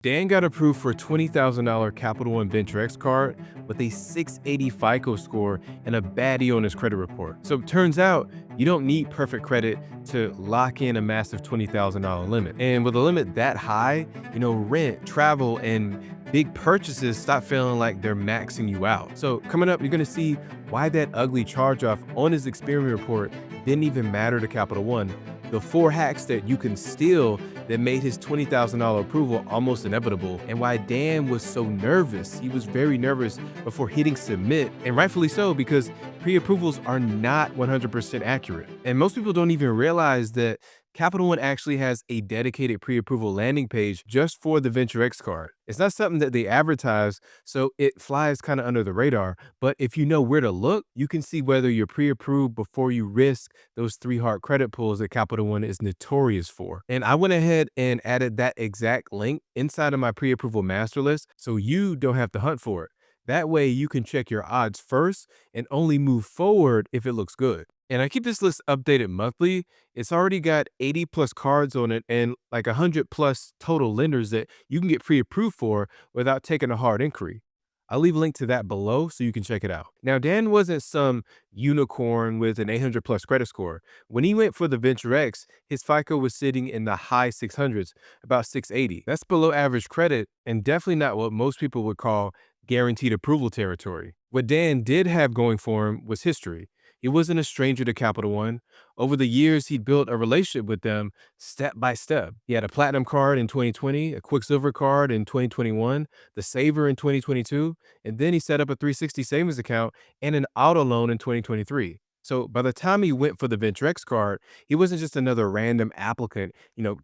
Dan got approved for a $20,000 Capital One Venture X card with a 680 FICO score and a baddie on his credit report. So it turns out you don't need perfect credit to lock in a massive $20,000 limit. And with a limit that high, rent, travel, and big purchases stop feeling like they're maxing you out. So coming up, you're gonna see why that ugly charge off on his Experian report didn't even matter to Capital One, the 4 hacks that you can steal that made his $20,000 approval almost inevitable, and why Dan was so nervous. He was very nervous before hitting submit, and rightfully so, because pre-approvals are not 100% accurate. And most people don't even realize that Capital One actually has a dedicated pre-approval landing page just for the Venture X card. It's not something that they advertise, so it flies kind of under the radar. But if you know where to look, you can see whether you're pre-approved before you risk those 3 hard credit pulls that Capital One is notorious for. And I went ahead and added that exact link inside of my pre-approval master list so you don't have to hunt for it. That way you can check your odds first and only move forward if it looks good. And I keep this list updated monthly. It's already got 80 plus cards on it and like 100 plus total lenders that you can get pre-approved for without taking a hard inquiry. I'll leave a link to that below so you can check it out. Now, Dan wasn't some unicorn with an 800 plus credit score. When he went for the Venture X, his FICO was sitting in the high 600s, about 680. That's below average credit and definitely not what most people would call guaranteed approval territory. What Dan did have going for him was history. He wasn't a stranger to Capital One. Over the years, he'd built a relationship with them step by step. He had a platinum card in 2020, a Quicksilver card in 2021, the Saver in 2022, and then he set up a 360 savings account and an auto loan in 2023. So by the time he went for the Venture X card, he wasn't just another random applicant,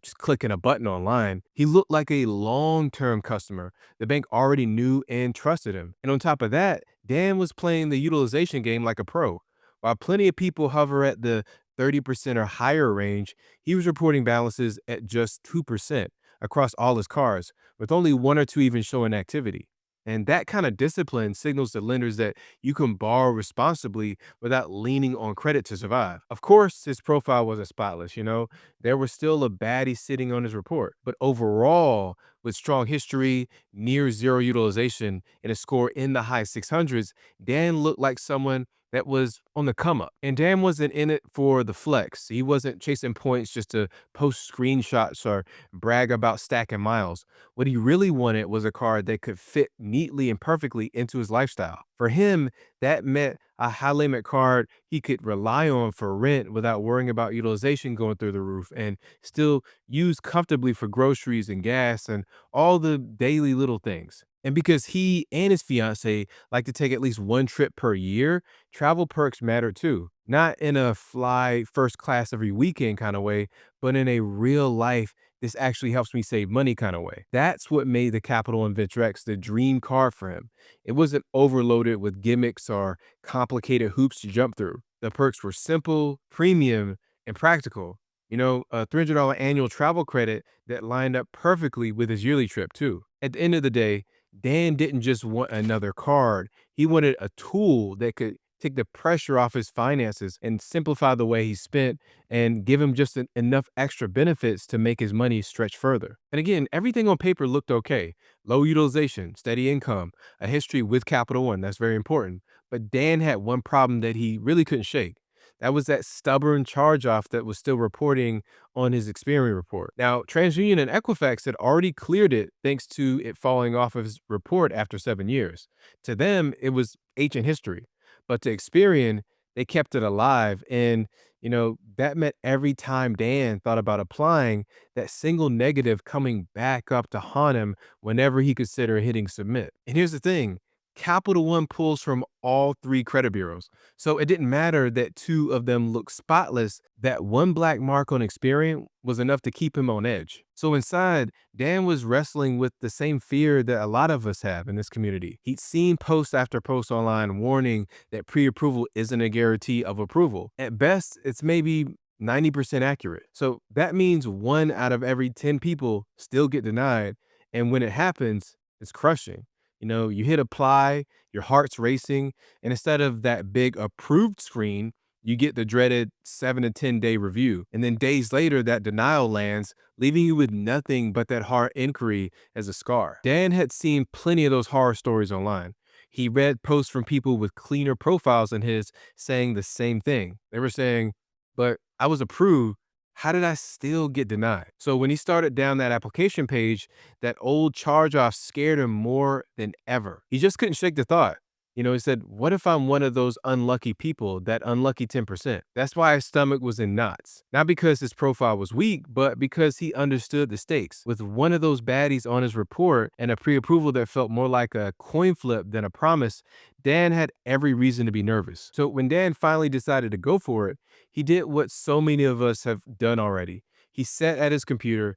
just clicking a button online. He looked like a long-term customer. The bank already knew and trusted him. And on top of that, Dan was playing the utilization game like a pro. While plenty of people hover at the 30% or higher range, he was reporting balances at just 2% across all his cars, with only 1 or 2 even showing activity. And that kind of discipline signals to lenders that you can borrow responsibly without leaning on credit to survive. Of course, his profile wasn't spotless. There was still a baddie sitting on his report. But overall, with strong history, near zero utilization, and a score in the high 600s, Dan looked like someone that was on the come up. And Dan wasn't in it for the flex. He wasn't chasing points just to post screenshots or brag about stacking miles. What he really wanted was a card that could fit neatly and perfectly into his lifestyle. For him, that meant a high limit card he could rely on for rent without worrying about utilization going through the roof and still use comfortably for groceries and gas and all the daily little things. And because he and his fiance like to take at least 1 trip per year, travel perks matter too. Not in a fly first class every weekend kind of way, but in a real life, this actually helps me save money kind of way. That's what made the Capital One Venture X the dream car for him. It wasn't overloaded with gimmicks or complicated hoops to jump through. The perks were simple, premium, and practical. A $300 annual travel credit that lined up perfectly with his yearly trip too. At the end of the day, Dan didn't just want another card. He wanted a tool that could take the pressure off his finances and simplify the way he spent and give him just enough extra benefits to make his money stretch further. And again, everything on paper looked okay. Low utilization, steady income, a history with Capital One. That's very important. But Dan had one problem that he really couldn't shake. That was that stubborn charge off that was still reporting on his Experian report. Now, TransUnion and Equifax had already cleared it thanks to it falling off of his report after 7 years. To them, it was ancient history. But to Experian, they kept it alive. And, that meant every time Dan thought about applying, that single negative coming back up to haunt him whenever he considered hitting submit. And here's the thing. Capital One pulls from all 3 credit bureaus. So it didn't matter that 2 of them looked spotless. That one black mark on Experian was enough to keep him on edge. So inside, Dan was wrestling with the same fear that a lot of us have in this community. He'd seen post after post online warning that pre-approval isn't a guarantee of approval. At best, it's maybe 90% accurate. So that means 1 out of every 10 people still get denied. And when it happens, it's crushing. You hit apply, your heart's racing, and instead of that big approved screen, You get the dreaded 7 to 10 day review. And then days later, that denial lands, leaving you with nothing but that hard inquiry as a scar. Dan had seen plenty of those horror stories online. He read posts from people with cleaner profiles than his saying the same thing. They were saying, but I was approved. How did I still get denied? So when he started down that application page, that old charge off scared him more than ever. He just couldn't shake the thought. He said, what if I'm one of those unlucky people, that unlucky 10%? That's why his stomach was in knots. Not because his profile was weak, but because he understood the stakes. With one of those baddies on his report and a pre-approval that felt more like a coin flip than a promise, Dan had every reason to be nervous. So when Dan finally decided to go for it, he did what so many of us have done already. He sat at his computer.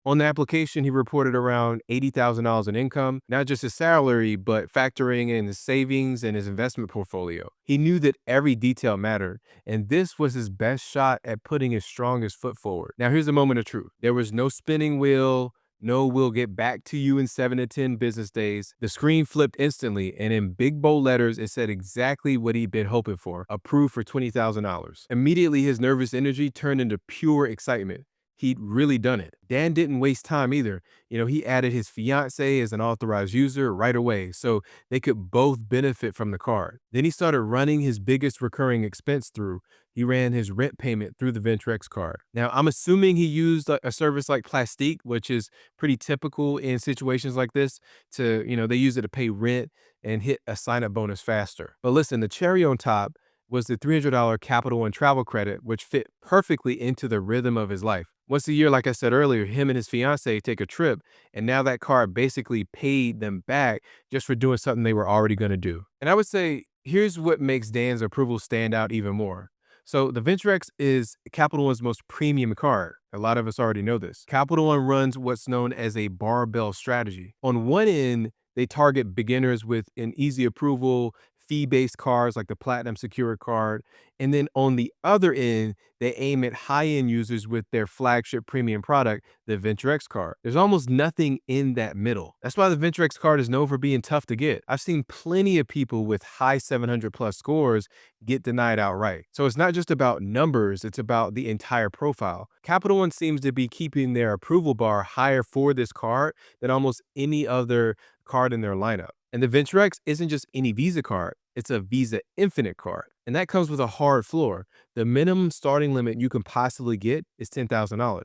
On the application, he reported around $80,000 in income, not just his salary, but factoring in his savings and his investment portfolio. He knew that every detail mattered, and this was his best shot at putting his strongest foot forward. Now, here's a moment of truth. There was no spinning wheel, no we'll get back to you in 7 to 10 business days. The screen flipped instantly, and in big bold letters, it said exactly what he'd been hoping for: approved for $20,000. Immediately, his nervous energy turned into pure excitement. He'd really done it. Dan didn't waste time either. He added his fiance as an authorized user right away so they could both benefit from the card. Then he started running his biggest recurring expense through. He ran his rent payment through the Ventrex card. Now, I'm assuming he used a service like Plastique, which is pretty typical in situations like this they use it to pay rent and hit a sign up bonus faster. But listen, the cherry on top was the $300 Capital One travel credit, which fit perfectly into the rhythm of his life. Once a year, like I said earlier, him and his fiance take a trip, and now that card basically paid them back just for doing something they were already going to do. And I would say, here's what makes Dan's approval stand out even more. So the Venturex is Capital One's most premium card. A lot of us already know this. Capital One runs what's known as a barbell strategy. On one end, they target beginners with an easy approval, fee-based cards like the Platinum Secured card. And then on the other end, they aim at high-end users with their flagship premium product, the VentureX card. There's almost nothing in that middle. That's why the VentureX card is known for being tough to get. I've seen plenty of people with high 700 plus scores get denied outright. So it's not just about numbers, it's about the entire profile. Capital One seems to be keeping their approval bar higher for this card than almost any other card in their lineup. And the VentureX isn't just any Visa card, it's a Visa Infinite card. And that comes with a hard floor. The minimum starting limit you can possibly get is $10,000.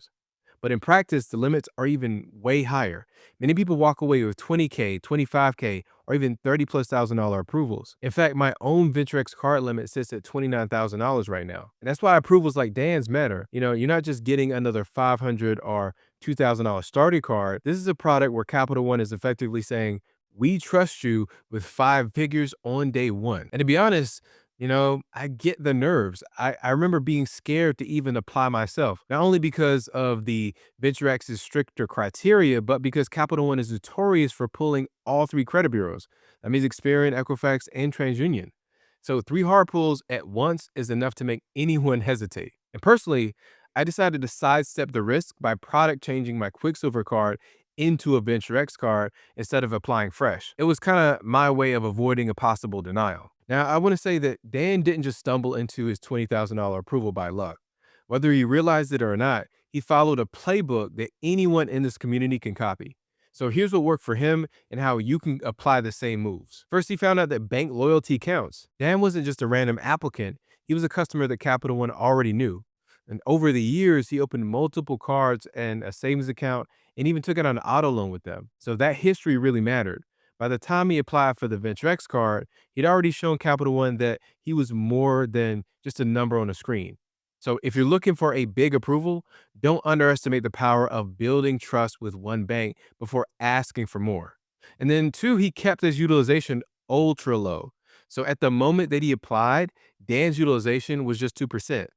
But in practice, the limits are even way higher. Many people walk away with 20K, 25K, or even 30 plus $1,000 approvals. In fact, my own Venturex card limit sits at $29,000 right now. And that's why approvals like Dan's matter. You're not just getting another $500 or $2,000 starter card. This is a product where Capital One is effectively saying, we trust you with 5 figures on day one. And to be honest, I get the nerves. I remember being scared to even apply myself, not only because of the VentureX's stricter criteria, but because Capital One is notorious for pulling all three credit bureaus. That means Experian, Equifax, and TransUnion. So 3 hard pulls at once is enough to make anyone hesitate. And personally, I decided to sidestep the risk by product changing my Quicksilver card into a VentureX card instead of applying fresh. It was kind of my way of avoiding a possible denial. Now, I want to say that Dan didn't just stumble into his $20,000 approval by luck. Whether he realized it or not, he followed a playbook that anyone in this community can copy. So here's what worked for him and how you can apply the same moves. First, he found out that bank loyalty counts. Dan wasn't just a random applicant. He was a customer that Capital One already knew. And over the years, he opened multiple cards and a savings account and even took out an auto loan with them. So that history really mattered. By the time he applied for the VentureX card, he'd already shown Capital One that he was more than just a number on a screen. So if you're looking for a big approval, don't underestimate the power of building trust with one bank before asking for more. And then 2, he kept his utilization ultra low. So at the moment that he applied, Dan's utilization was just 2%.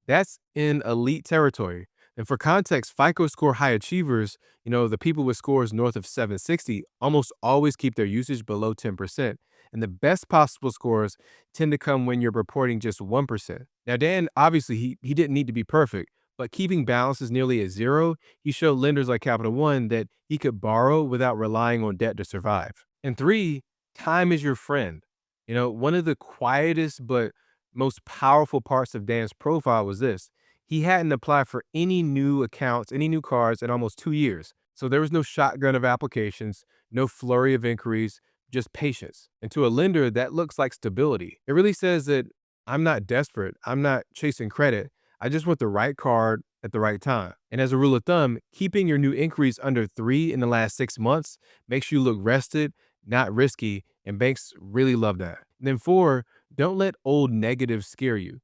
That's in elite territory. And for context, FICO score high achievers, the people with scores north of 760, almost always keep their usage below 10%. And the best possible scores tend to come when you're reporting just 1%. Now, Dan, obviously, he didn't need to be perfect, but keeping balances nearly at zero, he showed lenders like Capital One that he could borrow without relying on debt to survive. And 3, time is your friend. One of the quietest but most powerful parts of Dan's profile was this. He hadn't applied for any new accounts, any new cards in almost 2 years. So there was no shotgun of applications, no flurry of inquiries, just patience. And to a lender, that looks like stability. It really says that I'm not desperate. I'm not chasing credit. I just want the right card at the right time. And as a rule of thumb, keeping your new inquiries under 3 in the last 6 months makes you look rested, not risky, and banks really love that. And then 4, don't let old negatives scare you.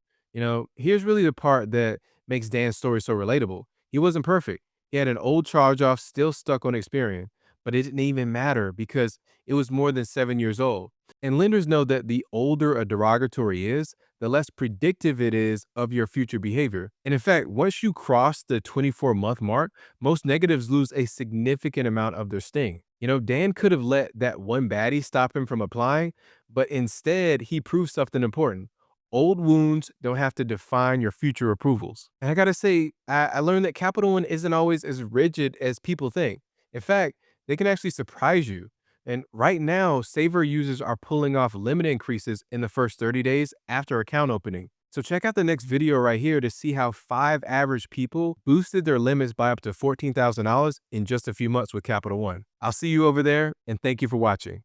Here's really the part that makes Dan's story so relatable. He wasn't perfect. He had an old charge off still stuck on Experian, but it didn't even matter because it was more than 7 years old. And lenders know that the older a derogatory is, the less predictive it is of your future behavior. And in fact, once you cross the 24-month mark, most negatives lose a significant amount of their sting. Dan could have let that one baddie stop him from applying, but instead he proved something important. Old wounds don't have to define your future approvals. And I gotta say, I learned that Capital One isn't always as rigid as people think. In fact, they can actually surprise you. And right now, Saver users are pulling off limit increases in the first 30 days after account opening. So check out the next video right here to see how 5 average people boosted their limits by up to $14,000 in just a few months with Capital One. I'll see you over there, and thank you for watching.